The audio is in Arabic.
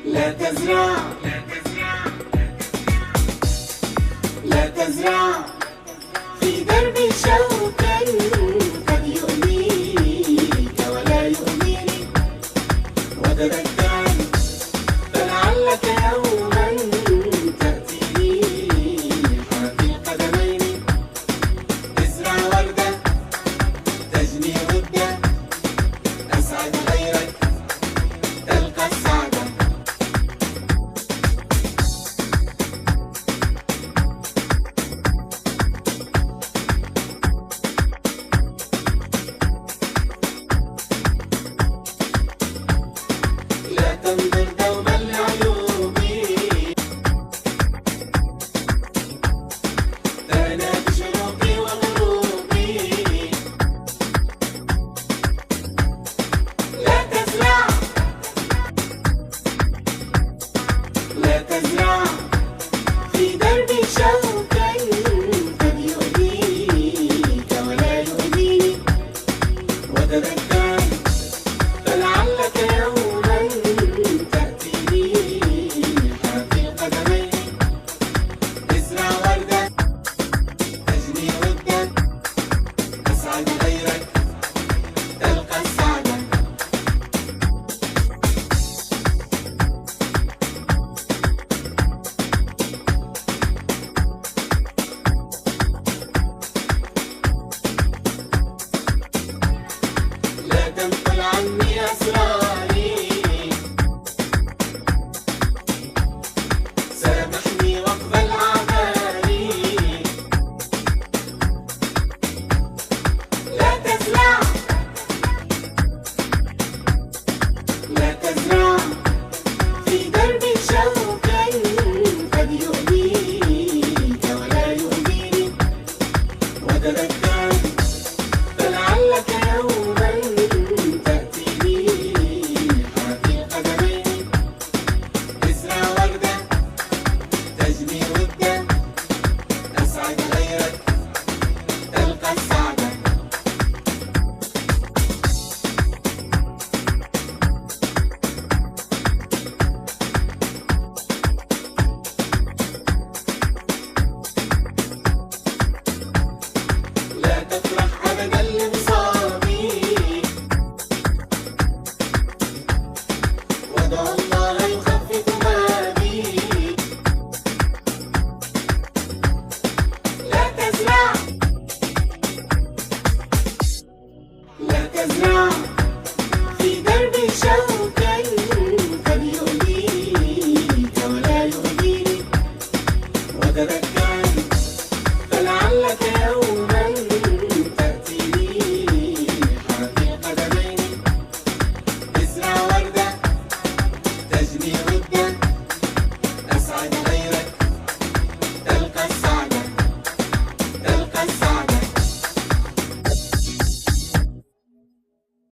لا تزرع لا تزرع في دربي شوكا قد يؤذيك ولا يؤذيني، وتذكر فلعلك يوما تأتيني حافي القدمين. ازرع وردة تجني غدة، أسعد غيرك تلقى السعادة. لا تنظر دوما لعيوبي، أنا بشروقي وغروبي. لا تزرع لا تزرع في دربي شوكا قد يؤذيك ولا يؤذيني، وتذكر فلعلك يوما تأتيني حافي القدمين. ازرع وردة تجني غدة، أسعد غيرك تلقى السعادة. لا تنقل عني أسراري، سامحني واقبل أعذاري. لا تزرع لا تزرع في دربي شوكا قد يؤذيك ولا يؤذيني، وتذكر فلعلك يوما تأتيني حافي القدمين. ازرع وردة تجني غدة، أسعد غيرك تلقى السعادة. لا تفرح أبدا لمصابي، وادع الله يخفف ما بي. لا تزرع لا تزرع في دربي شوكا قد يؤذيك ولا يؤذيني، وتذكر فلعلك يوما